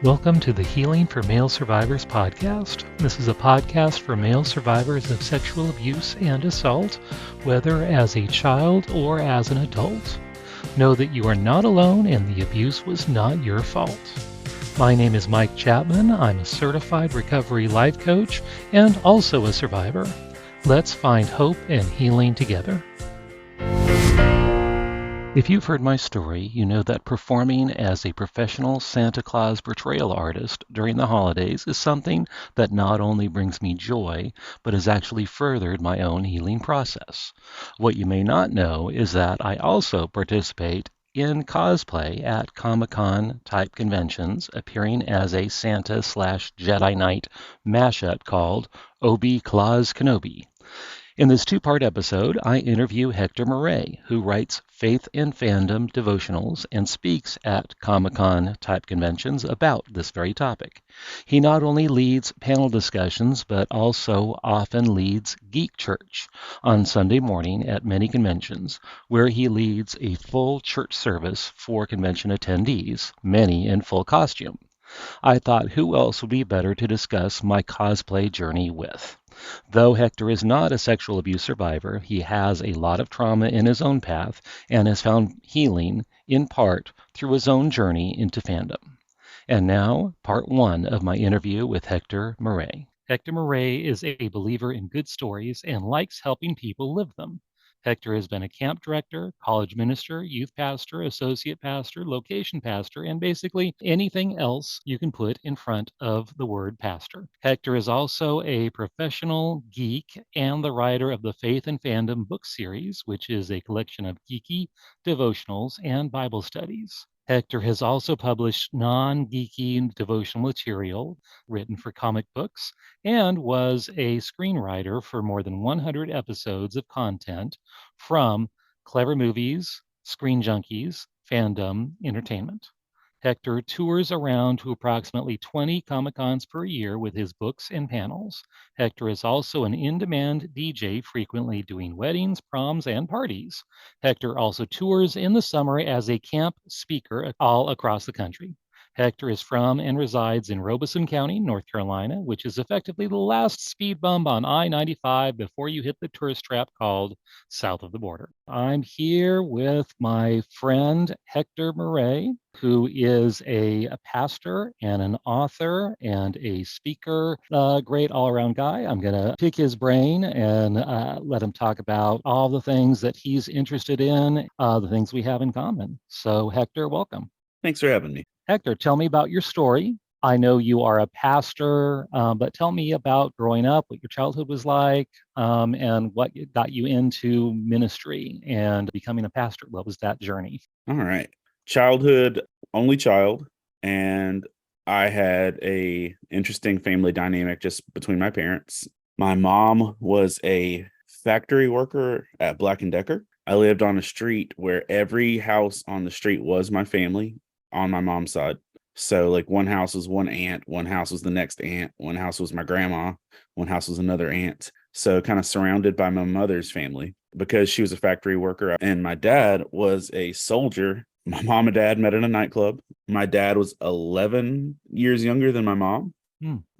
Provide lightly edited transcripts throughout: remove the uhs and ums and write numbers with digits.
Welcome to the Healing for Male Survivors podcast. This is a podcast for male survivors of sexual abuse and assault, whether as a child or as an adult. Know that you are not alone and the abuse was not your fault. My name is Mike Chapman. I'm a certified recovery life coach and also a survivor. Let's find hope and healing together. If you've heard my story, you know that performing as a professional Santa Claus portrayal artist during the holidays is something that not only brings me joy, but has actually furthered my own healing process. What you may not know is that I also participate in cosplay at Comic-Con type conventions, appearing as a Santa/Jedi Knight mashup called Obi-Claus Kenobi. In this two-part episode, I interview Hector Miray, who writes Faith Fandom devotionals and speaks at Comic-Con type conventions about this very topic. He not only leads panel discussions, but also often leads Geek Church on Sunday morning at many conventions, where he leads a full church service for convention attendees, many in full costume. I thought who else would be better to discuss my cosplay journey with. Though Hector is not a sexual abuse survivor, he has a lot of trauma in his own path and has found healing, in part, through his own journey into fandom. And now, part one of my interview with Hector Miray. Hector Miray is a believer in good stories and likes helping people live them. Hector has been a camp director, college minister, youth pastor, associate pastor, location pastor, and basically anything else you can put in front of the word pastor. Hector is also a professional geek and the writer of the Faith Fandom book series, which is a collection of geeky devotionals and Bible studies. Hector has also published non-geeky devotional material written for comic books and was a screenwriter for more than 100 episodes of content from Clever Movies, Screen Junkies, Fandom Entertainment. Hector tours around to approximately 20 Comic-Cons per year with his books and panels. Hector is also an in-demand DJ, frequently doing weddings, proms, and parties. Hector also tours in the summer as a camp speaker all across the country. Hector is from and resides in Robeson County, North Carolina, which is effectively the last speed bump on I-95 before you hit the tourist trap called south of the border. I'm here with my friend Hector Miray, who is a pastor and an author and a speaker, great all-around guy. I'm going to pick his brain and let him talk about all the things that he's interested in, the things we have in common. So, Hector, welcome. Thanks for having me. Hector, tell me about your story. I know you are a pastor, but tell me about growing up, what your childhood was like, and what got you into ministry and becoming a pastor. What was that journey? All right. Childhood, only child, and I had a interesting family dynamic just between my parents. My mom was a factory worker at Black & Decker. I lived on a street where every house on the street was my family on my mom's side. So like one house was one aunt, one house was the next aunt, one house was my grandma, one house was another aunt. So kind of surrounded by my mother's family because she was a factory worker and my dad was a soldier. My mom and dad met in a nightclub. My dad was 11 years younger than my mom.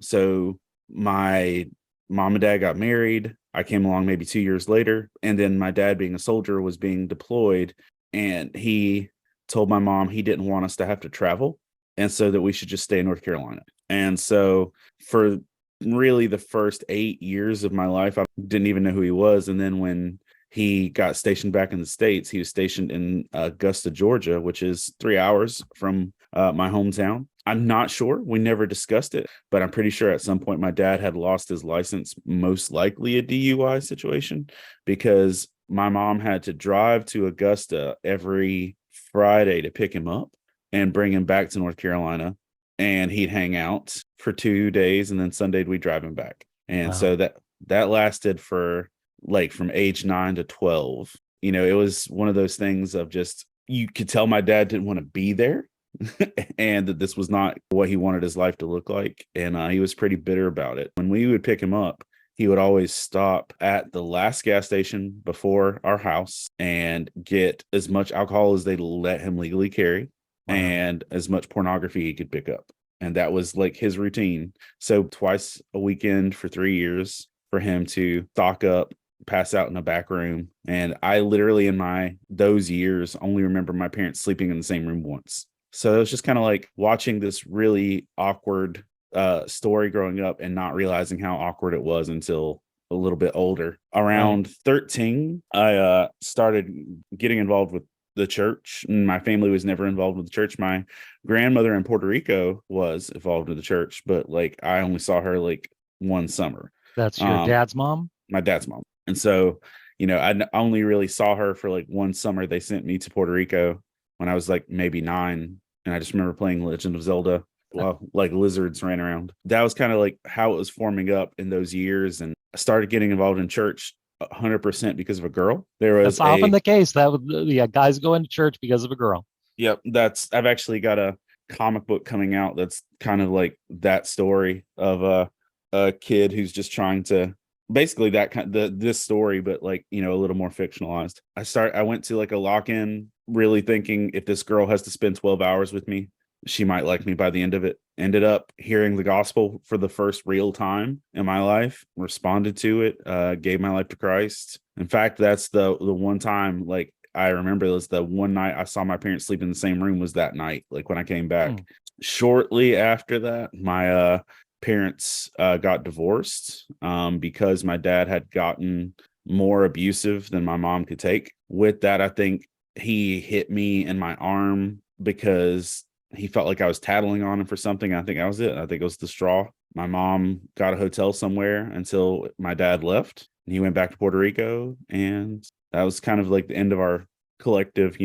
So my mom and dad got married. I came along maybe 2 years later. And then my dad, being a soldier, was being deployed. And he told my mom he didn't want us to have to travel. And so that we should just stay in North Carolina. And so for really the first 8 years of my life, I didn't even know who he was. And then when he got stationed back in the States, he was stationed in Augusta, Georgia, which is 3 hours from my hometown. I'm not sure. We never discussed it, but I'm pretty sure at some point my dad had lost his license, most likely a DUI situation, because my mom had to drive to Augusta every Friday to pick him up and bring him back to North Carolina. And he'd hang out for 2 days. And then Sunday we'd drive him back. And Wow. so that lasted for like from age 9 to 12. You know, it was one of those things of just, you could tell my dad didn't want to be there and that this was not what he wanted his life to look like. And he was pretty bitter about it. When we would pick him up, he would always stop at the last gas station before our house and get as much alcohol as they let him legally carry. Wow. And as much pornography he could pick up. And that was like his routine. So twice a weekend for 3 years for him to stock up, pass out in a back room. And I literally in those years only remember my parents sleeping in the same room once. So it was just kind of like watching this really awkward story growing up and not realizing how awkward it was until a little bit older. Right. Around 13, I started getting involved with the church. My family was never involved with the church. My grandmother in Puerto Rico was involved with the church, but like I only saw her like one summer. That's your Um, dad's mom? my dad's mom. And so, only really saw her for like one summer. They sent me to Puerto Rico when I was like maybe 9. And I just remember playing Legend of Zelda while like lizards ran around. That was kind of like how it was forming up in those years. And I started getting involved in church 100% because of a girl. There was That's often the case. That would, yeah, guys go into church because of a girl. Yep, I've actually got a comic book coming out that's kind of like that story of a kid who's just trying to basically that kind this story, but like a little more fictionalized. I went to like a lock-in really thinking if this girl has to spend 12 hours with me, she might like me by the end of it. Ended up hearing the gospel for the first real time in my life, responded to it, gave my life to Christ. In fact, that's the one time like I remember it was the one night I saw my parents sleep in the same room was that night, like when I came back. Shortly after that, my parents got divorced because my dad had gotten more abusive than my mom could take. With that, I think he hit me in my arm because he felt like I was tattling on him for something. I think that was it. I think it was the straw. My mom got a hotel somewhere until my dad left. And he went back to Puerto Rico, and that was kind of like the end of our collective,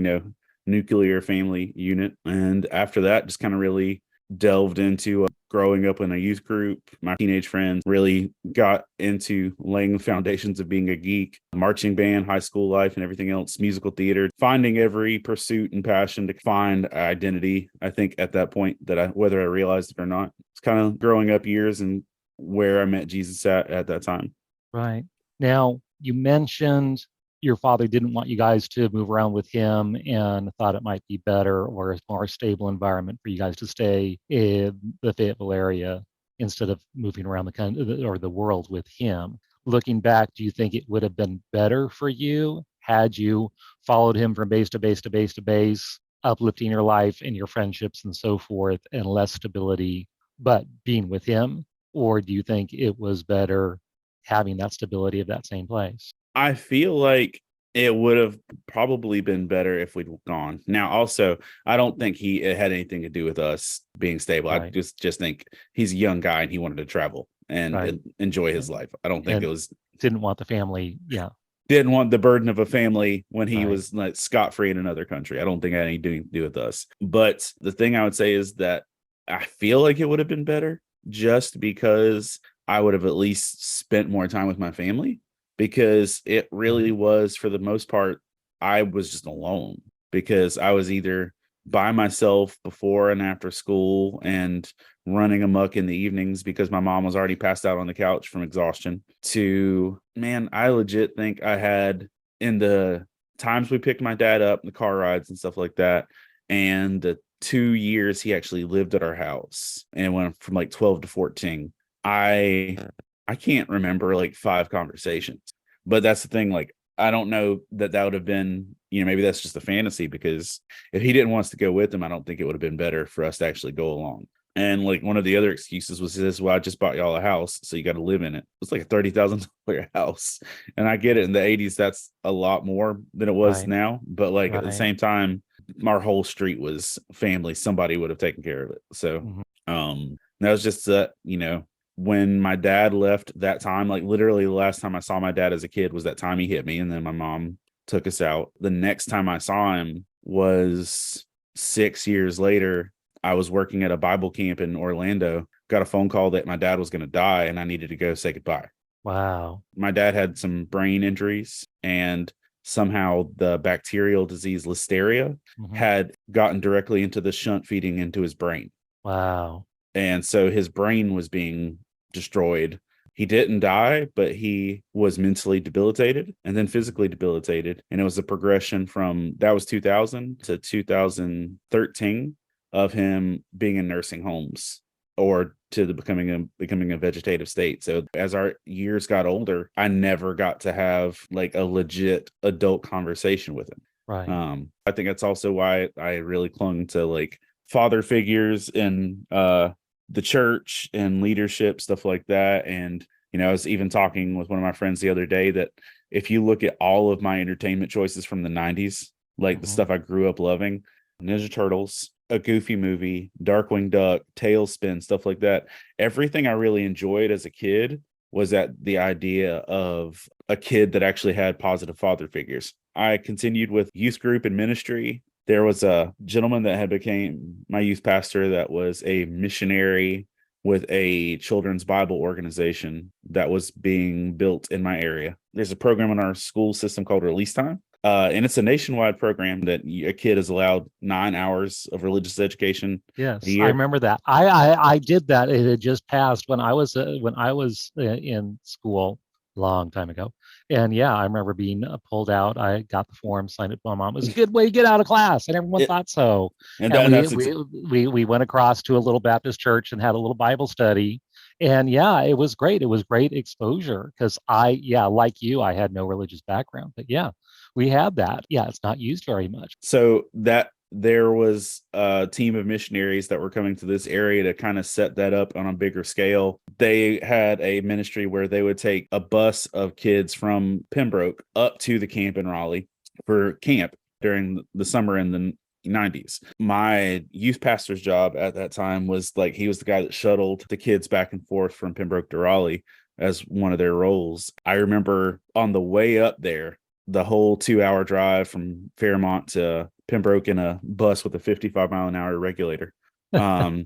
nuclear family unit. And after that, just kind of really delved into growing up in a youth group. My teenage friends really got into laying the foundations of being a geek, marching band, high school life, and everything else, musical theater, finding every pursuit and passion to find identity. I think at that point that whether I realized it or not, it's kind of growing up years and where I met Jesus at that time. Right. Now, you mentioned your father didn't want you guys to move around with him and thought it might be better or a more stable environment for you guys to stay in the Fayetteville area instead of moving around the country or the world with him. Looking back, do you think it would have been better for you had you followed him from base to base to base to base, uplifting your life and your friendships and so forth, and less stability, but being with him? Or do you think it was better having that stability of that same place? I feel like it would have probably been better if we'd gone. Now, also, I don't think it had anything to do with us being stable. I Right, just think he's a young guy and he wanted to travel right. and enjoy his And, life. I don't think it and was didn't want the family. Yeah, didn't want the burden of a family when he right. was like scot free in another country. I don't think it had anything to do with us. But the thing I would say is that I feel like it would have been better just because I would have at least spent more time with my family, because it really Mhm. was, for the most part, I was just alone because I was either by myself before and after school and running amok in the evenings because my mom was already passed out on the couch from exhaustion. To, man, I legit think I had, in the times we picked my dad up, the car rides and stuff like that, and the 2 years he actually lived at our house and went from like 12 to 14, I I can't remember like 5 conversations. But that's the thing, like I don't know that would have been, maybe that's just a fantasy, because if he didn't want us to go with him, I don't think it would have been better for us to actually go along. And like one of the other excuses was this: well, I just bought y'all a house, so you got to live in it. It's like a $30,000 house. And I get it, in the 80s, that's a lot more than it was Right, now. But like at the right. same time, our whole street was family. Somebody would have taken care of it. So Mhm. that was just that, when my dad left that time, like literally the last time I saw my dad as a kid was that time he hit me, and then my mom took us out. The next time I saw him was 6 years later. I was working at a Bible camp in Orlando, got a phone call that my dad was going to die and I needed to go say goodbye. Wow. My dad had some brain injuries, and somehow the bacterial disease Listeria Mhm. had gotten directly into the shunt feeding into his brain. Wow. And so his brain was being destroyed. He didn't die, but he was mentally debilitated and then Mhm. physically debilitated. And it was a progression from, that was 2000 to 2013, of him being in nursing homes or to the becoming a vegetative state. So as our years got older, I never got to have like a legit adult conversation with him. Right. I think that's also why I really clung to like father figures in the church and leadership, stuff like that. And I was even talking with one of my friends the other day that if you look at all of my entertainment choices from the 90s, like the stuff I grew up loving, Ninja Turtles, a Goofy movie, Darkwing Duck, Tailspin, stuff like that. Everything I really enjoyed as a kid was that the idea of a kid that actually had positive father figures. I continued with youth group and ministry. There was a gentleman that had became my youth pastor that was a missionary with a children's Bible organization that was being built in my area. There's a program in our school system called Release Time. And it's a nationwide program that a kid is allowed 9 hours of religious education a Yes, I year. remember that. I did that. It had just passed when I was in school a long time ago, and yeah, I remember being pulled out. I got the form, signed it for my mom. It was a good way to get out of class, and everyone It, thought so. and, And that, and we that's we we went across to a little Baptist church and had a little Bible study, and yeah, it was great. It was great exposure because like you, I had no religious background, but yeah, we had that. Yeah, it's not used very much. so that there was a team of missionaries that were coming to this area to kind of set that up on a bigger scale. They had a ministry where they would take a bus of kids from Pembroke up to the camp in Raleigh for camp during the summer in the 90s. My youth pastor's job at that time was like he was the guy that shuttled the kids back and forth from Pembroke to Raleigh as one of their roles. I remember on the way up there, the whole 2-hour drive from Fairmont to Pembroke in a bus with a 55-mile-an-hour regulator. The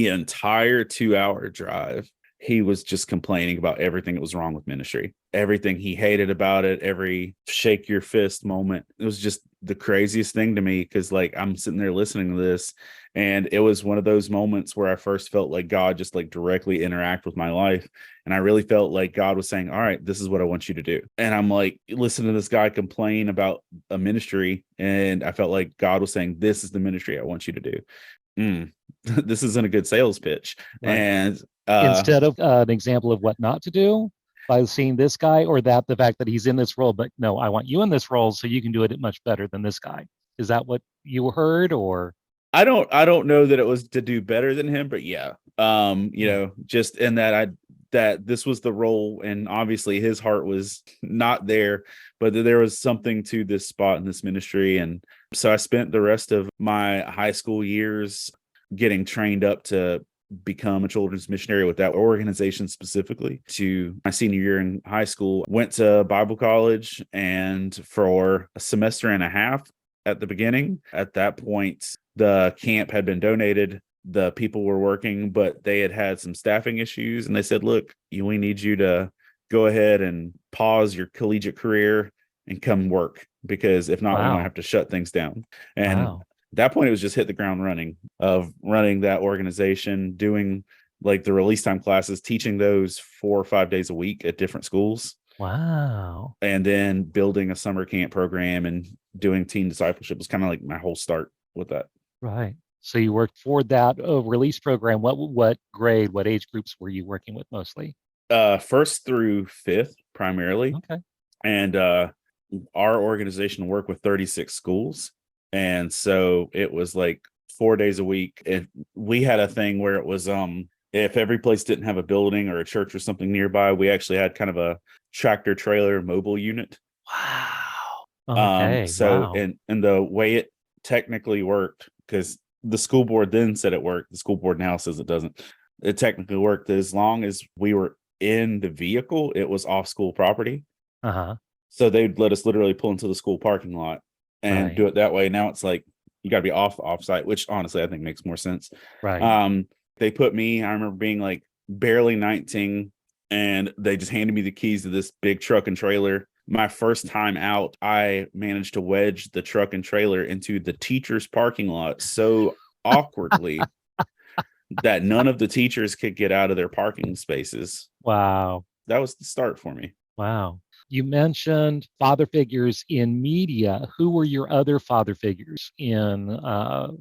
entire 2-hour drive, he was just complaining about everything that was wrong with ministry, everything he hated about it, every shake your fist moment. It was just the craziest thing to me because, like, I'm sitting there listening to this, and it was one of those moments where I first felt like God just like directly interact with my life. And I really felt like God was saying, all right, this is what I want you to do. And I'm like, listening to this guy complain about a ministry. And I felt like God was saying, this is the ministry I want you to do. This isn't a good sales pitch. Right. And Instead of an example of what not to do by seeing this guy, or that the fact that he's in this role, but no, I want you in this role so you can do it much better than this guy. Is that what you heard? Or I don't know that it was to do better than him, but yeah. Just in that this was the role, and obviously his heart was not there, but there was something to this spot in this ministry. And so I spent the rest of my high school years getting trained up to become a children's missionary with that organization specifically. To my senior year in high school, went to Bible college, and for a semester and a half at the beginning, at that point, the camp had been donated. The people were working, but they had some staffing issues, and they said, look, we need you to go ahead and pause your collegiate career and come work, because if not, we're going to wow, have to shut things down. And wow, at that point, it was just hit the ground running of running that organization, doing like the release time classes, teaching those 4 or 5 days a week at different schools, wow. and then building a summer camp program and doing teen discipleship was kind of like my whole start with that. Right. So you worked for that release program. What grade, what age groups were you working with mostly? First through fifth primarily. Okay. And our organization worked with 36 schools. And so it was like 4 days a week. If we had a thing where it was if every place didn't have a building or a church or something nearby, we actually had kind of a tractor trailer mobile unit. Wow. Okay. So Wow. and the way it technically worked, because the school board then said it worked, the school board now says it doesn't. It technically worked that as long as we were in the vehicle, it was off school property. Uh-huh. So they'd let us literally pull into the school parking lot and Right. do it that way. Now it's like you got to be off site, which honestly I think makes more sense. Right. Um, they put me, I remember being like barely 19, and they just handed me the keys to this big truck and trailer. My first time out, I managed to wedge the truck and trailer into the teacher's parking lot so awkwardly that none of the teachers could get out of their parking spaces. Wow. That was the start for me. Wow. You mentioned father figures in media. Who were your other father figures in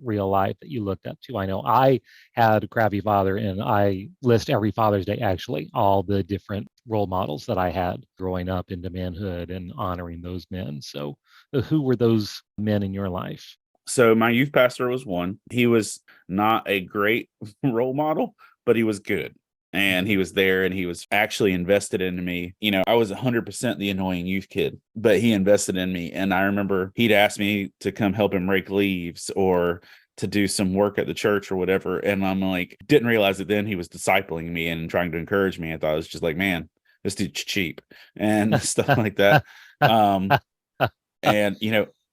real life that you looked up to? I know I had a crappy father, and I list every Father's Day actually all the different role models that I had growing up into manhood and honoring those men. So, who were those men in your life? So my youth pastor was one. He was not a great role model, but he was good. And he Mhm. was there and he was actually invested in me. I was 100% the annoying youth kid, but he invested in me. And I remember he'd ask me to come help him rake leaves or to do some work at the church or whatever. And I'm like, didn't realize that then he was discipling me and trying to encourage me. I thought it was just like, man, this dude's cheap and stuff like that. Um, and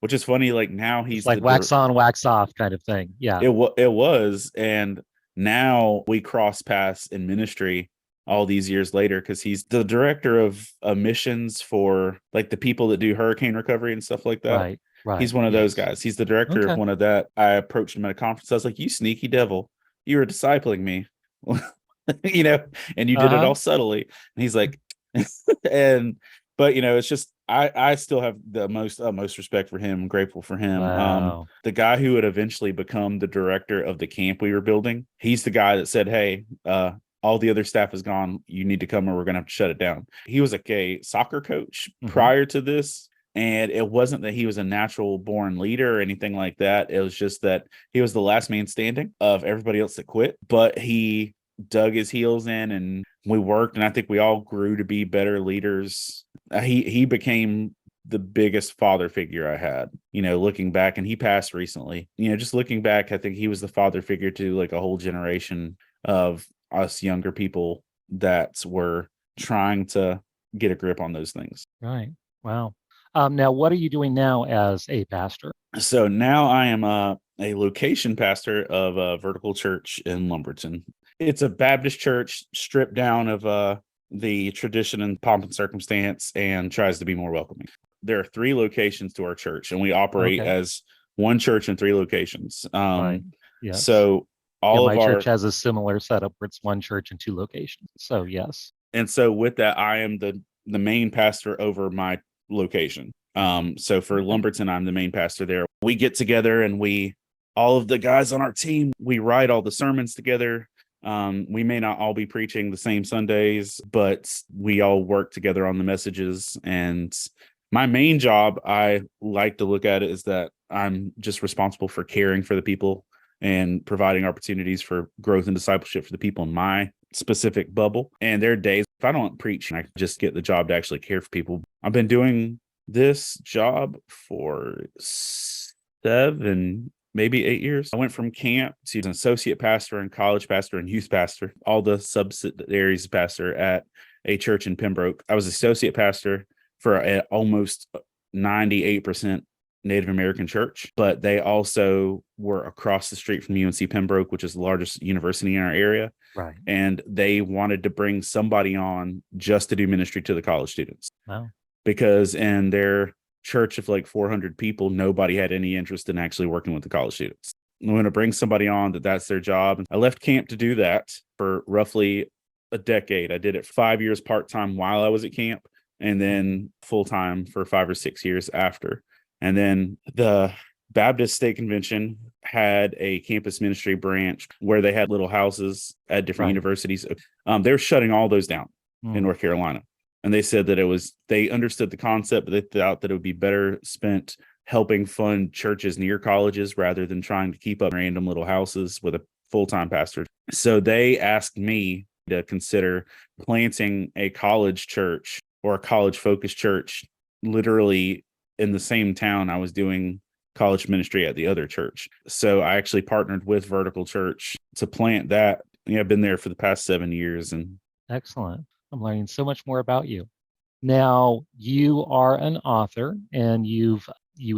which is funny, like now It's he's like wax on, wax off kind of thing. Yeah. it was, and now we cross paths in ministry all these years later because he's the director of missions for like the people that do hurricane recovery and stuff like that. Right. He's Right. one of those Yes. guys. He's the director of Okay. one of that. I approached him at a conference. I was like, "You sneaky devil, you were discipling me, you know, and you did it Uh-huh. all subtly." And he's like, and but it's just I still have the most utmost respect for him. I'm grateful for him. Wow. The guy who would eventually become the director of the camp we were building, he's the guy that said, "Hey, all the other staff is gone. You need to come or we're gonna have to shut it down." He was like a soccer coach Hmm. prior to this. And it wasn't that he was a natural born leader or anything like that. It was just that he was the last man standing of everybody else that quit. But he dug his heels in and we worked, and I think we all grew to be better leaders. He became the biggest father figure I had, looking back, and he passed recently. Just looking back, I think he was the father figure to like a whole generation of us younger people that were trying to get a grip on those things. Right. Wow. Now, what are you doing now as a pastor? So now I am a location pastor of a vertical church in Lumberton. It's a Baptist church stripped down of the tradition and pomp and circumstance and tries to be more welcoming. There are 3 locations to our church, and we operate Okay. as one church in 3 locations. Right. Yes. So Yeah, all of my church our has a similar setup where it's one church and two locations. So yes. and so with that, I am the main pastor over my location. So for Okay. Lumberton, I'm the main pastor there. We get together and we all of the guys on our team, we write all the sermons together. We may not all be preaching the same Sundays, but we all work together on the messages. And my main job, I like to look at it, is that I'm just responsible for caring for the people and providing opportunities for growth and discipleship for the people in my specific bubble. And there are days if I don't preach, I just get the job to actually care for people. I've been doing this job for 7, maybe 8 years. I went from camp to an associate pastor and college pastor and youth pastor, all the subsidiaries pastor at a church in Pembroke. I was associate pastor for almost 98% Native American church, but they also were across the street from UNC Pembroke, which is the largest university in our area. Right. And they wanted to bring somebody on just to do ministry to the college students Wow. because in their church of like 400 people, nobody had any interest in actually working with the college students. I'm going to bring somebody on that's their job. I left camp to do that for roughly a decade. I did it 5 years part-time while I was at camp and then full-time for 5 or 6 years after. And then the Baptist State Convention had a campus ministry branch where they had little houses at different Right. universities. They were shutting all those down in Mm. North Carolina. And they said that they understood the concept, but they thought that it would be better spent helping fund churches near colleges rather than trying to keep up random little houses with a full-time pastor. So they asked me to consider planting a college church or a college focused church literally in the same town I was doing college ministry at the other church. So I actually partnered with Vertical Church to plant that. I've been there for the past 7 years. And Excellent. I'm learning so much more about you. Now, you are an author and you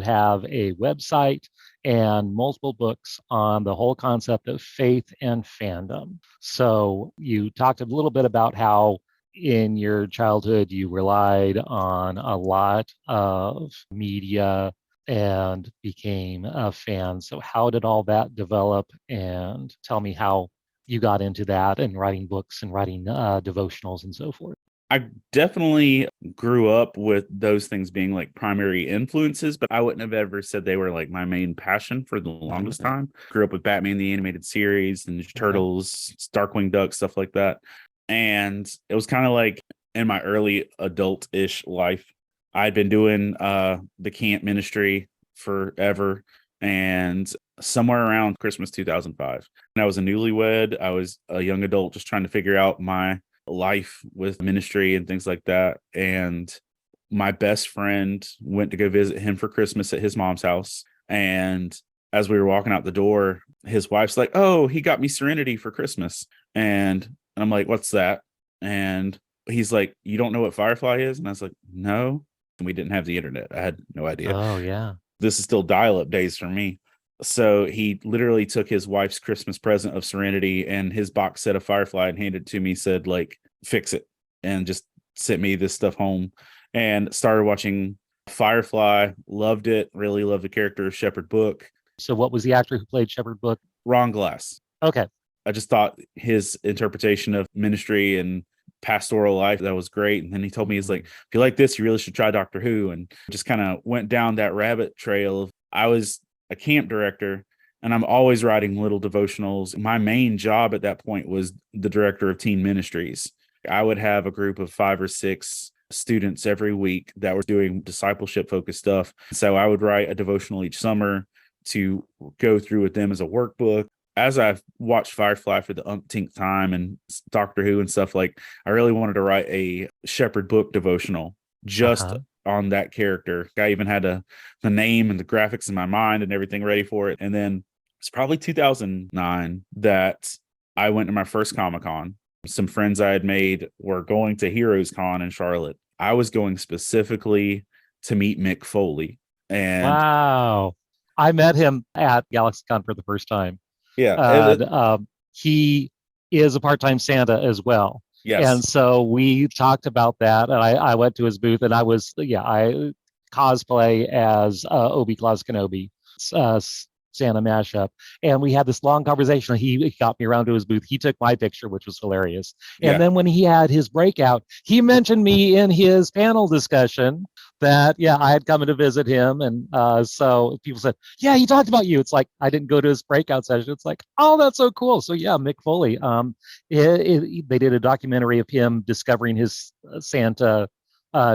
have a website and multiple books on the whole concept of faith and fandom. So, you talked a little bit about how in your childhood you relied on a lot of media and became a fan. So, how did all that develop? And tell me how you got into that and writing books and writing devotionals and so forth. I definitely grew up with those things being like primary influences, but I wouldn't have ever said they were like my main passion for the longest time. Grew up with Batman the Animated Series, and Ninja Okay. Turtles, Darkwing Duck, stuff like that. And it was kind of like in my early adult-ish life, I'd been doing the camp ministry forever. And somewhere around Christmas 2005, and I was a newlywed. I was a young adult just trying to figure out my life with ministry and things like that. And my best friend went to go visit him for Christmas at his mom's house. And as we were walking out the door, his wife's like, "Oh, he got me Serenity for Christmas." And I'm like, "What's that?" And he's like, "You don't know what Firefly is?" And I was like, "No." And we didn't have the internet. I had no idea. Oh, yeah. This is still dial-up days for me. So he literally took his wife's Christmas present of Serenity and his box set of Firefly and handed it to me, said, like, "Fix it," and just sent me this stuff home, and started watching Firefly. Loved it. Really loved the character of Shepherd Book. So what was the actor who played Shepherd Book? Ron Glass. Okay. I just thought his interpretation of ministry and pastoral life, that was great. And then he told me, he's like, "If you like this, you really should try Doctor Who." And just kind of went down that rabbit trail. I was a camp director, and I'm always writing little devotionals. My main job at that point was the director of teen ministries. I would have a group of 5 or 6 students every week that were doing discipleship focused stuff. So I would write a devotional each summer to go through with them as a workbook. As I've watched Firefly for the umpteenth time and Doctor Who and stuff, like, I really wanted to write a Shepherd Book devotional just Uh-huh. on that character. I even had the name and the graphics in my mind and everything ready for it. And then it's probably 2009 that I went to my first Comic-Con. Some friends I had made were going to Heroes Con in Charlotte. I was going specifically to meet Mick Foley. And Wow. I met him at GalaxyCon for the first time. yeah, And he is a part-time Santa as well. And yes. so we talked about that, and I went to his booth, and I cosplay as Obi-Claus Kenobi, uh, Santa mashup, and we had this long conversation. He got me around to his booth. He took my picture, which was hilarious. And Yeah. then when he had his breakout, he mentioned me in his panel discussion that I had come in to visit him, and so people said, "Yeah, he talked about you." It's like I didn't go to his breakout session. It's like, oh, that's so cool. So yeah, Mick Foley. They did a documentary of him discovering his Santa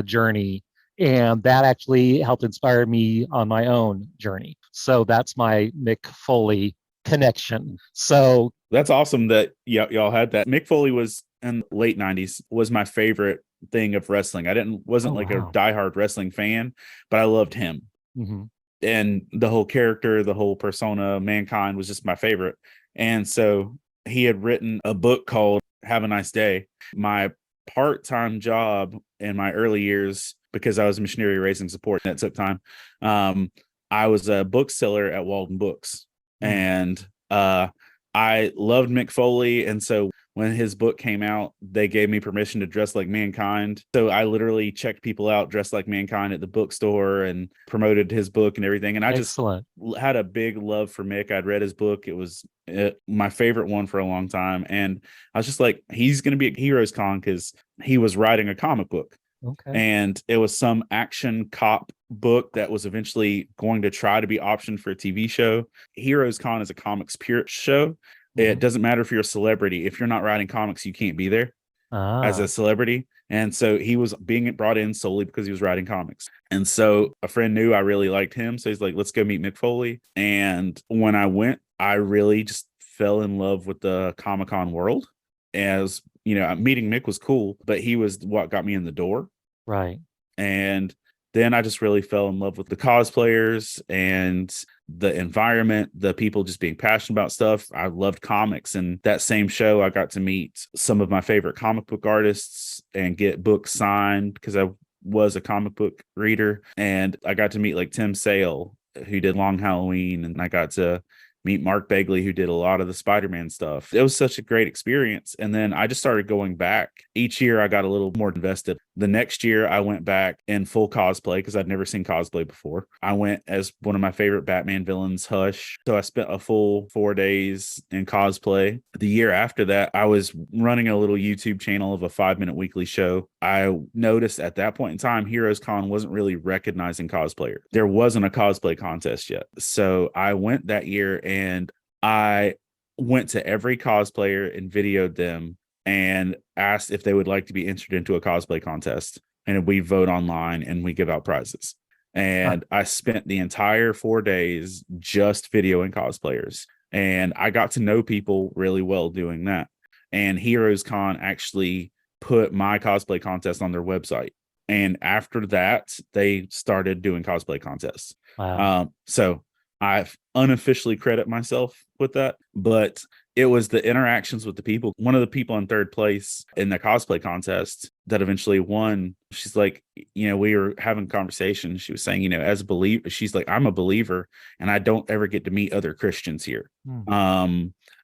journey, and that actually helped inspire me on my own journey. So that's my Mick Foley connection. So That's awesome that y'all had that. Mick Foley was in the late 90s, was my favorite thing of wrestling. I wasn't oh like a wow. diehard wrestling fan, but I loved him. Mm-hmm. And the whole character, the whole persona, Mankind, was just my favorite. And so he had written a book called Have a Nice Day. My part-time job in my early years, because I was missionary raising support, that took time. I was a bookseller at Walden Books, Mm. and I loved Mick Foley. And so when his book came out, they gave me permission to dress like Mankind. So I literally checked people out dressed like Mankind at the bookstore and promoted his book and everything. And I just Excellent. had a big love for Mick. I'd read his book. It was my favorite one for a long time. And I was just like, he's going to be at Heroes Con, because he was writing a comic book. Okay. And it was some action cop book that was eventually going to try to be optioned for a TV show. Heroes Con is a comics pure show. Mm-hmm. It doesn't matter if you're a celebrity. If you're not writing comics, you can't be there as a Ah. celebrity. And so he was being brought in solely because he was writing comics. And so a friend knew I really liked him. So he's like, "Let's go meet Mick Foley." And when I went, I really just fell in love with the Comic-Con world. As you know, meeting Mick was cool, but he was what got me in the door. Right. And then I just really fell in love with the cosplayers and the environment, the people just being passionate about stuff. I loved comics. And that same show, I got to meet some of my favorite comic book artists and get books signed, because I was a comic book reader. And I got to meet like Tim Sale, who did Long Halloween. And I got to meet Mark Begley, who did a lot of the Spider-Man stuff. It was such a great experience. And then I just started going back each year I got a little more invested. The next year I went back in full cosplay because I'd never seen cosplay before. I went as one of my favorite Batman villains, Hush. So I spent a full 4 days in cosplay. The year after that, I was running a little YouTube channel of a 5-minute weekly show. I noticed at that point in time, Heroes Con wasn't really recognizing cosplayers. There wasn't a cosplay contest yet. So I went that year and I went to every cosplayer and videoed them and asked if they would like to be entered into a cosplay contest. And we vote online and we give out prizes. And I spent the entire 4 days just videoing cosplayers. And I got to know people really well doing that. And Heroes Con actually put my cosplay contest on their website. And after that, they started doing cosplay contests. Wow. So I unofficially credit myself with that, but it was the interactions with the people. One of the people in third place in the cosplay contest that eventually won, she's like, we were having a conversation. She was saying, as a believer, she's like, I'm a believer and I don't ever get to meet other Christians here.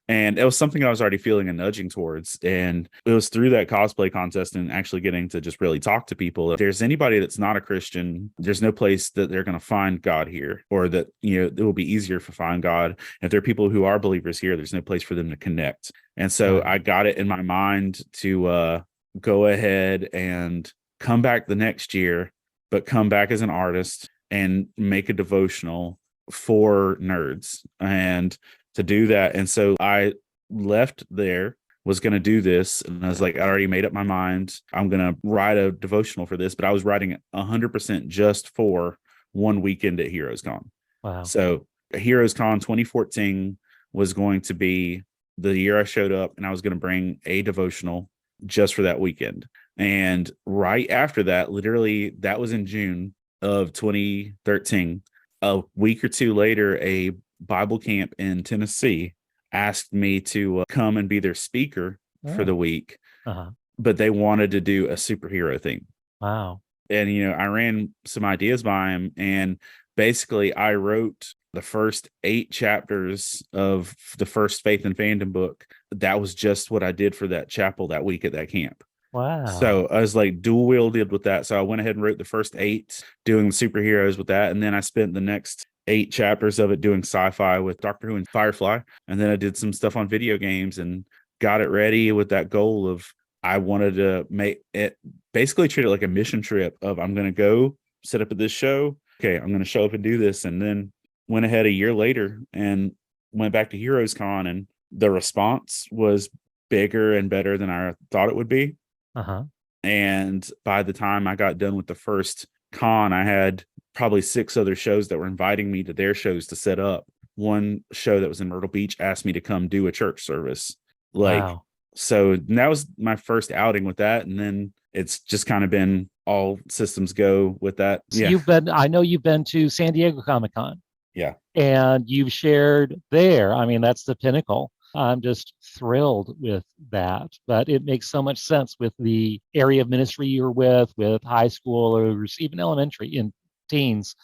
And it was something I was already feeling a nudging towards. And it was through that cosplay contest and actually getting to just really talk to people. If there's anybody that's not a Christian, there's no place that they're going to find God here, or that, it will be easier to find God. If there are people who are believers here, there's no place for them to connect. And so I got it in my mind to go ahead and come back the next year, but come back as an artist and make a devotional for nerds and to do that. And so I left there, was going to do this. And I was like, I already made up my mind. I'm going to write a devotional for this, but I was writing it 100% just for one weekend at Heroes Con. Wow. So Heroes Con 2014 was going to be the year I showed up, and I was going to bring a devotional just for that weekend. And right after that, literally that was in June of 2013. A week or two later, a Bible camp in Tennessee asked me to come and be their speaker for the week, but they wanted to do a superhero thing. Wow. And, I ran some ideas by him, and basically I wrote the first 8 chapters of the first Faith and Fandom book. That was just what I did for that chapel that week at that camp. Wow. So I was like dual wielded with that. So I went ahead and wrote the first 8 doing superheroes with that. And then I spent the next 8 chapters of it doing sci-fi with Doctor Who and Firefly. And then I did some stuff on video games and got it ready with that goal of I wanted to make it, basically treat it like a mission trip of I'm going to go set up at this show. Okay, I'm going to show up and do this. And then went ahead a year later and went back to Heroes Con, and the response was bigger and better than I thought it would be. And by the time I got done with the first con, I had probably 6 other shows that were inviting me to their shows to set up. One show that was in Myrtle Beach asked me to come do a church service. So that was my first outing with that. And then it's just kind of been all systems go with that. So I know you've been to San Diego Comic-Con. Yeah. And you've shared there. I mean, that's the pinnacle. I'm just thrilled with that. But it makes so much sense with the area of ministry you're with high schoolers, even elementary and teens,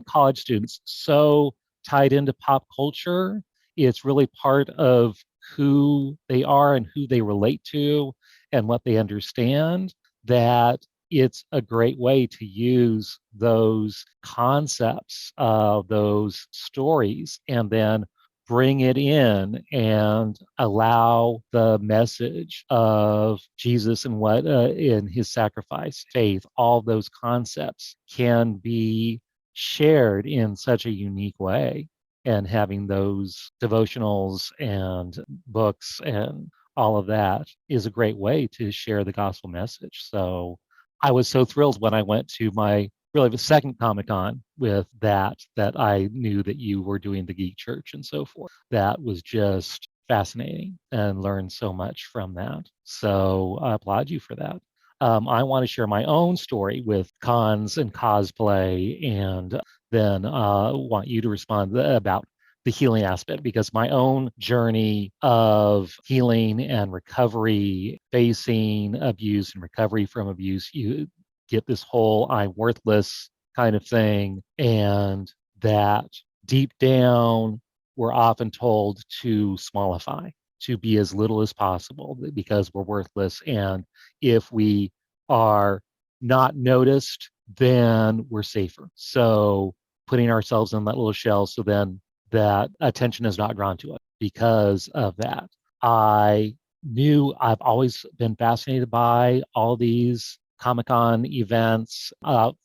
college students, so tied into pop culture. It's really part of who they are and who they relate to and what they understand, that it's a great way to use those concepts of those stories and then bring it in and allow the message of Jesus and what in his sacrifice, faith, all those concepts can be shared in such a unique way. And having those devotionals and books and all of that is a great way to share the gospel message. So I was so thrilled when I went to my really the second Comic-Con with that I knew that you were doing the Geek Church and so forth. That was just fascinating and learned so much from that. So I applaud you for that. I want to share my own story with cons and cosplay, and then want you to respond about the healing aspect, because my own journey of healing and recovery, facing abuse and recovery from abuse, you get this whole I'm worthless kind of thing, and that deep down we're often told to smallify to be as little as possible because we're worthless. And if we are not noticed, then we're safer. So putting ourselves in that little shell so then that attention is not drawn to us because of that. I knew I've always been fascinated by all these Comic-Con events.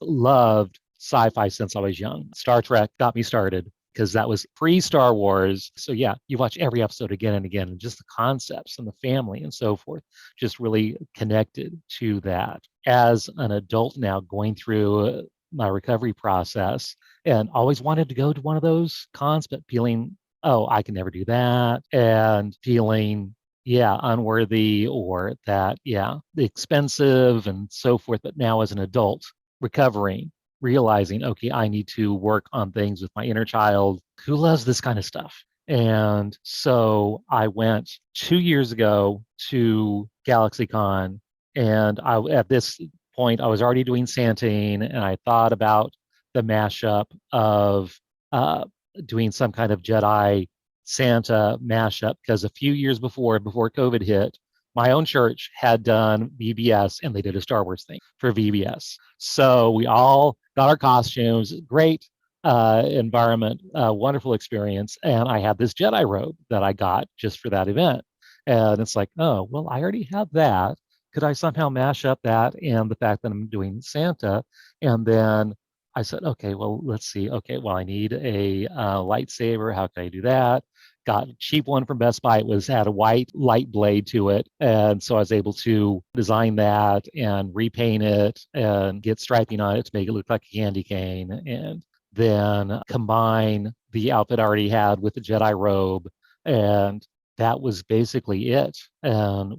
Loved sci-fi since I was young. Star Trek got me started because that was pre-Star Wars. So yeah, you watch every episode again and again, and just the concepts and the family and so forth, just really connected to that. As an adult now, going through my recovery process, and always wanted to go to one of those cons, but feeling, oh, I can never do that, and feeling, yeah, unworthy or that, yeah, expensive and so forth. But now as an adult, recovering, realizing, okay, I need to work on things with my inner child who loves this kind of stuff. And so I went 2 years ago to GalaxyCon, and at this point I was already doing Santine, and I thought about the mashup of uh, doing some kind of Jedi Santa mashup because a few years before COVID hit, my own church had done VBS and they did a Star Wars thing for VBS. So we all got our costumes, great environment, wonderful experience. And I had this Jedi robe that I got just for that event. And it's like, oh, well, I already have that. Could I somehow mash up that and the fact that I'm doing Santa? And then I said, okay, well, let's see. Okay, well, I need a lightsaber. How can I do that? Got a cheap one from Best Buy. It had a white light blade to it. And so I was able to design that and repaint it and get striping on it to make it look like a candy cane. And then combine the outfit I already had with the Jedi robe. And that was basically it. And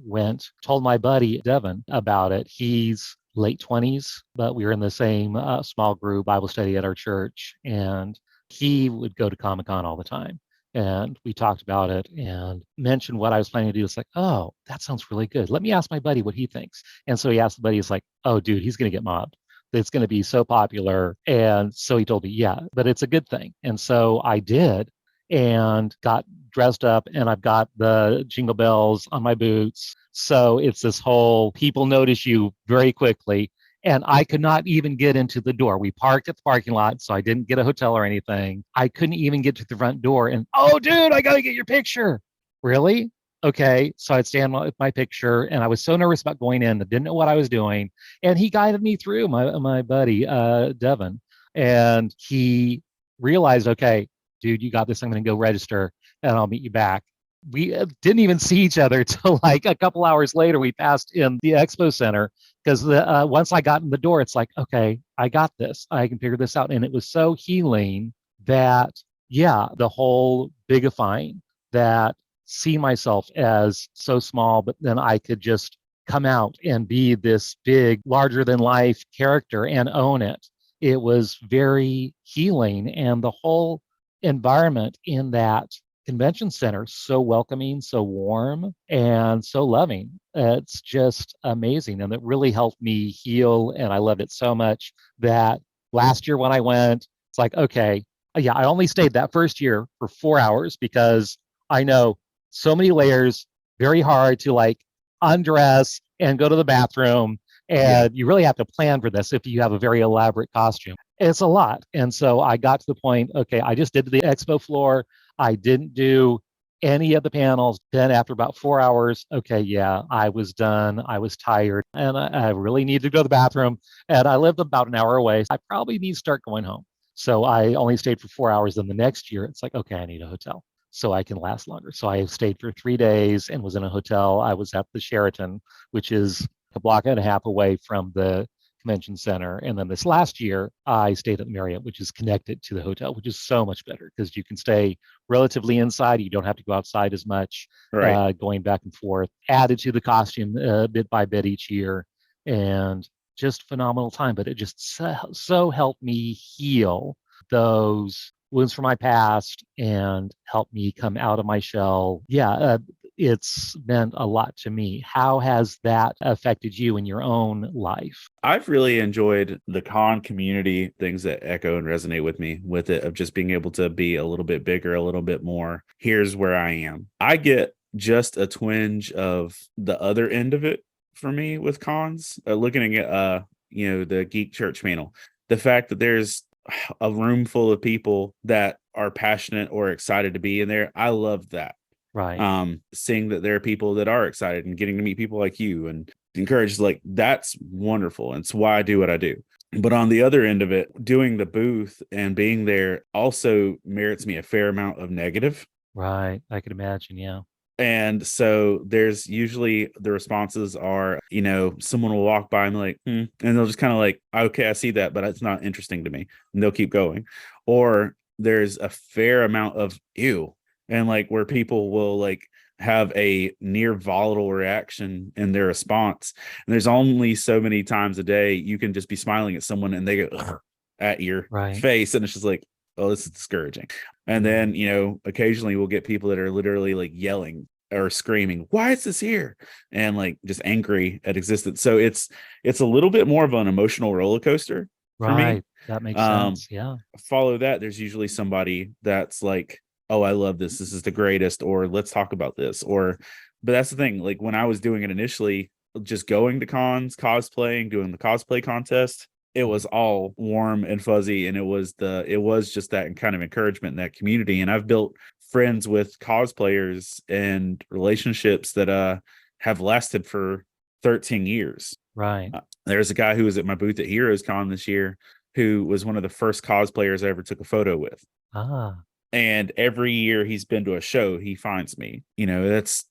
told my buddy Devin about it. He's late 20s, but we were in the same small group Bible study at our church. And he would go to Comic Con all the time. And we talked about it and mentioned what I was planning to do. It's like, oh, that sounds really good. Let me ask my buddy what he thinks. And so he asked the buddy, he's like, oh, dude, he's going to get mobbed. It's going to be so popular. And so he told me, yeah, but it's a good thing. And so I did and got dressed up, and I've got the jingle bells on my boots. So it's this whole people notice you very quickly. And I could not even get into the door. We parked at the parking lot, so I didn't get a hotel or anything. I couldn't even get to the front door. And oh, dude, I got to get your picture. Really? Okay. So I'd stand with my picture, and I was so nervous about going in. I didn't know what I was doing. And he guided me through, my buddy, Devin. And he realized, okay, dude, you got this. I'm going to go register, and I'll meet you back. We didn't even see each other till like a couple hours later. We passed in the expo center because once I got in the door, it's like, okay, I got this. I can figure this out. And it was so healing that, yeah, the whole bigifying that see myself as so small, but then I could just come out and be this big, larger than life character and own it. It was very healing. And the whole environment in that convention center so welcoming, so warm, and so loving. It's just amazing, and it really helped me heal. And I loved it so much that last year when I went, it's like, okay, yeah, I only stayed that first year for 4 hours because I know so many layers, very hard to like undress and go to the bathroom. And you really have to plan for this if you have a very elaborate costume. It's a lot. And so I got to the point, okay, I just did the expo floor. I didn't do any of the panels. Then after about 4 hours, okay, yeah, I was done. I was tired and I really needed to go to the bathroom. And I lived about an hour away. I probably need to start going home. So I only stayed for 4 hours. Then the next year, it's like, okay, I need a hotel so I can last longer. So I stayed for 3 days and was in a hotel. I was at the Sheraton, which is a block and a half away from the convention center. And then this last year, I stayed at the Marriott, which is connected to the hotel, which is so much better because you can stay relatively inside. You don't have to go outside as much, Right. going back and forth. Added to the costume bit by bit each year, and just phenomenal time. But it just so helped me heal those wounds from my past and help me come out of my shell. Yeah, it's meant a lot to me. How has that affected you in your own life? I've really enjoyed the con community, things that echo and resonate with me with it, of just being able to be a little bit bigger, a little bit more. Here's where I am. I get just a twinge of the other end of it for me with cons. Looking at the Geek Church panel, the fact that there's a room full of people that are passionate or excited to be in there, I love that. Right. Seeing that there are people that are excited and getting to meet people like you and encouraged, like, that's wonderful. And it's why I do what I do. But on the other end of it, doing the booth and being there also merits me a fair amount of negative. Right. I could imagine. Yeah. And so there's usually the responses are, someone will walk by and be like, and they'll just kind of like, okay, I see that, but it's not interesting to me. And they'll keep going. Or there's a fair amount of ew. And like where people will like have a near volatile reaction in their response. And there's only so many times a day you can just be smiling at someone and they go "Ugh," at your Right. face. And it's just like, oh, this is discouraging. And then, occasionally we'll get people that are literally like yelling or screaming, why is this here? And like just angry at existence. So it's a little bit more of an emotional roller coaster for me. Right. That makes sense. Yeah. Follow that, there's usually somebody that's like, oh, I love this. This is the greatest, or let's talk about this. But that's the thing. Like when I was doing it initially, just going to cons, cosplaying, doing the cosplay contest, it was all warm and fuzzy. And it was just that kind of encouragement in that community. And I've built friends with cosplayers and relationships that have lasted for 13 years. Right. There's a guy who was at my booth at Heroes Con this year who was one of the first cosplayers I ever took a photo with. Ah. And every year he's been to a show, he finds me.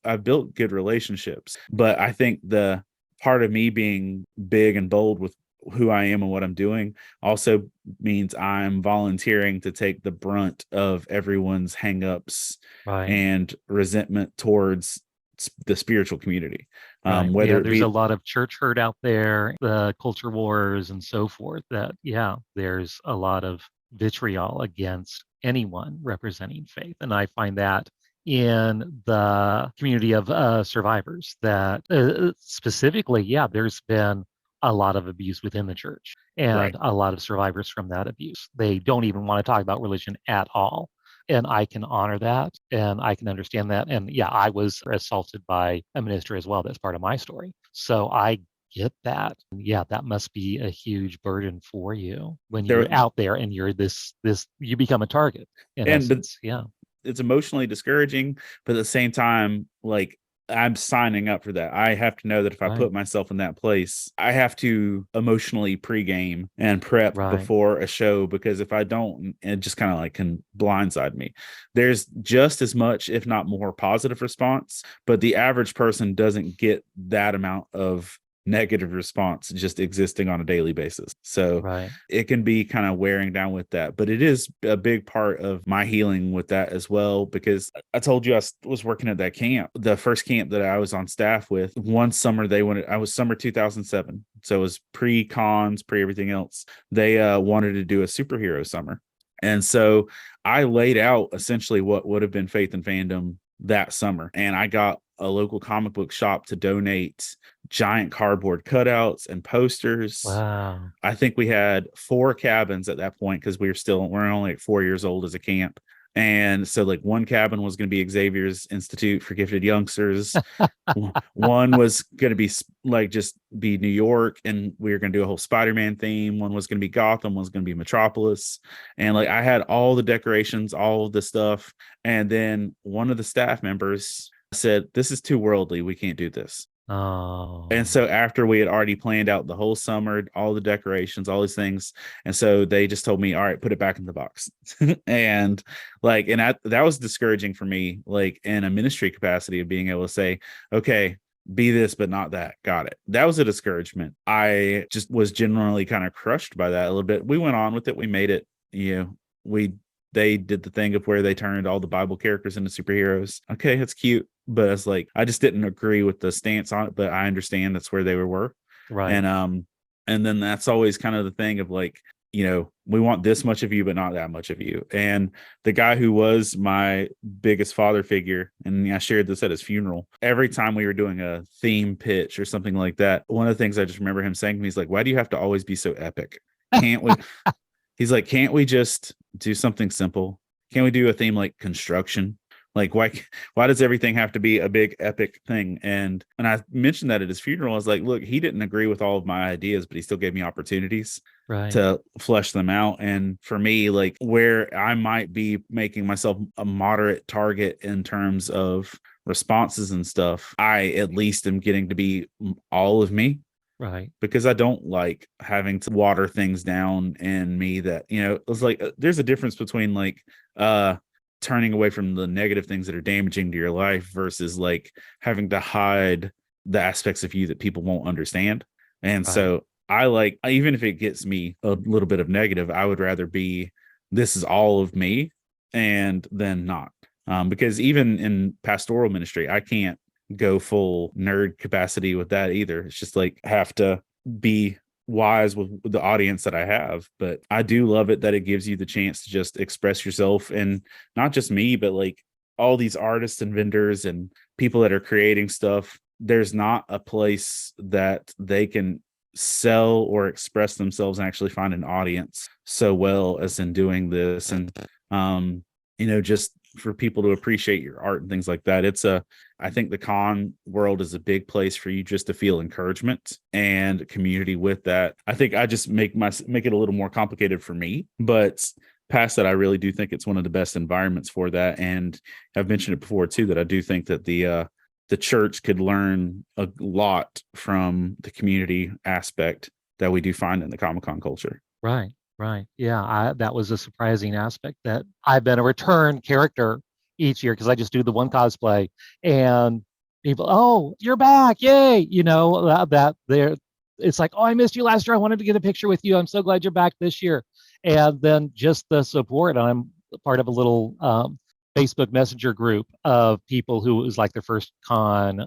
I've built good relationships. But I think the part of me being big and bold with who I am and what I'm doing also means I'm volunteering to take the brunt of everyone's hangups Right. and resentment towards the spiritual community. Right. Whether Yeah. it There's a be lot of church hurt out there, the culture wars and so forth. There's a lot of vitriol against anyone representing faith. And I find that in the community of survivors, that specifically, there's been a lot of abuse within the church right. and a lot of survivors from that abuse. They don't even want to talk about religion at all. And I can honor that and I can understand that. And I was assaulted by a minister as well. That's part of my story. So I get that. Yeah, that must be a huge burden for you when There you're out there and you're you become a target in but essence. Yeah. it's emotionally discouraging, but at the same time, like, I'm signing up for that. I have to know that if I Right. put myself in that place, I have to emotionally pregame and prep Right. before a show, because if I don't, it just kind of like can blindside me. There's just as much, if not more, positive response, but the average person doesn't get that amount of negative response just existing on a daily basis. So Right. it can be kind of wearing down with that, but it is a big part of my healing with that as well, because I told you I was working at that camp, the first camp that I was on staff with. One summer I was summer 2007, so it was pre-cons, pre everything else. They wanted to do a superhero summer, and so I laid out essentially what would have been Faith and Fandom that summer, and I got a local comic book shop to donate giant cardboard cutouts and posters. Wow. I think we had 4 cabins at that point, because we're only like 4 years old as a camp. And so like one cabin was going to be Xavier's Institute for Gifted Youngsters. One was going to be like just be New York, and we were going to do a whole Spider-Man theme. One was going to be Gotham, one was going to be Metropolis. And like I had all the decorations, all of the stuff. And then one of the staff members said, this is too worldly, we can't do this. And Oh. so after we had already planned out the whole summer, all the decorations, all these things, and so they just told me, all right, put it back in the box. And like, and that was discouraging for me, like in a ministry capacity of being able to say, okay, be this but not that. Got it. That was a discouragement. I just was generally kind of crushed by that a little bit. We went on with it, we made it. We they did the thing of where they turned all the Bible characters into superheroes. Okay, that's cute, but it's like I just didn't agree with the stance on it, but I understand that's where they were. Right. And then that's always kind of the thing of like, we want this much of you but not that much of you. And the guy who was my biggest father figure, and I shared this at his funeral, every time we were doing a theme pitch or something like that, one of the things I just remember him saying to me, he's like, why do you have to always be so epic? Can't we He's like, can't we just do something simple? Can't we do a theme like construction? Like, why does everything have to be a big epic thing? And I mentioned that at his funeral. I was like, look, he didn't agree with all of my ideas, but he still gave me opportunities Right. to flesh them out. And for me, like, where I might be making myself a moderate target in terms of responses and stuff, I at least am getting to be all of me, Right. because I don't like having to water things down in me. That, it's like, there's a difference between like turning away from the negative things that are damaging to your life versus like having to hide the aspects of you that people won't understand. And Right. so I like, even if it gets me a little bit of negative, I would rather be, this is all of me, and then not. Because even in pastoral ministry, I can't go full nerd capacity with that either. It's just like, have to be wise with the audience that I have. But I do love it that it gives you the chance to just express yourself, and not just me, but like all these artists and vendors and people that are creating stuff. There's not a place that they can sell or express themselves and actually find an audience so well as in doing this. And just for people to appreciate your art and things like that. I think the con world is a big place for you just to feel encouragement and community with that. I think I just make it a little more complicated for me, but past that, I really do think it's one of the best environments for that. And I've mentioned it before too, that I do think that the church could learn a lot from the community aspect that we do find in the Comic-Con culture. Right. Right. Yeah. That was a surprising aspect, that I've been a return character each year because I just do the one cosplay, and people, oh, you're back. Yay. That there, it's like, oh, I missed you last year. I wanted to get a picture with you. I'm so glad you're back this year. And then just the support. I'm part of a little Facebook Messenger group of people who it was like their first con,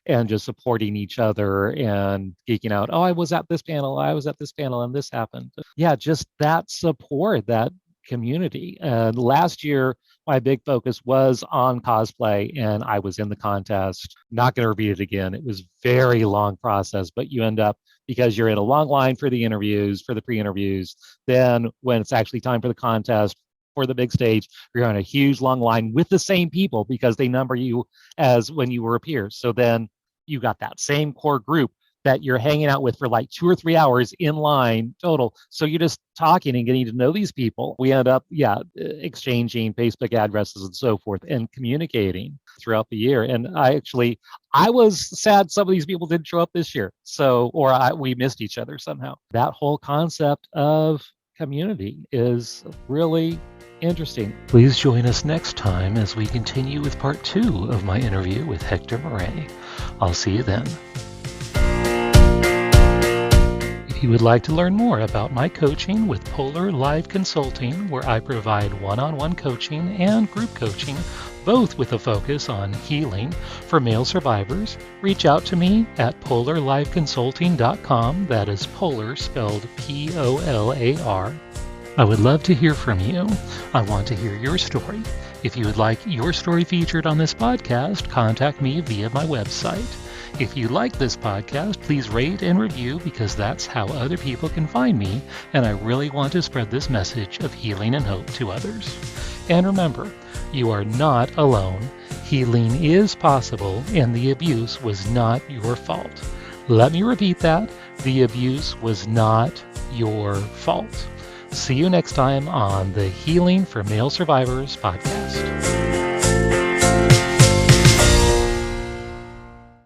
and just supporting each other and geeking out. Oh, I was at this panel, and this happened. Yeah, just that support, that community. And last year, my big focus was on cosplay, and I was in the contest. Not going to repeat it again. It was very long process, but you end up, because you're in a long line for the interviews, for the pre-interviews. Then when it's actually time for the contest, for the big stage, you're on a huge long line with the same people because they number you as when you were a peer. So then you got that same core group that you're hanging out with for like 2 or 3 hours in line total. So you're just talking and getting to know these people. We end up, exchanging Facebook addresses and so forth and communicating throughout the year. And I was sad some of these people didn't show up this year. So, we missed each other somehow. That whole concept of community is really interesting. Please join us next time as we continue with part 2 of my interview with Hector Miray. I'll see you then. If you would like to learn more about my coaching with Polar Live Consulting, where I provide one-on-one coaching and group coaching, both with a focus on healing for male survivors, reach out to me at polarliveconsulting.com. That is Polar spelled Polar. I would love to hear from you. I want to hear your story. If you would like your story featured on this podcast, contact me via my website. If you like this podcast, please rate and review, because that's how other people can find me, and I really want to spread this message of healing and hope to others. And remember, you are not alone. Healing is possible, and the abuse was not your fault. Let me repeat that. The abuse was not your fault. See you next time on the Healing for Male Survivors podcast.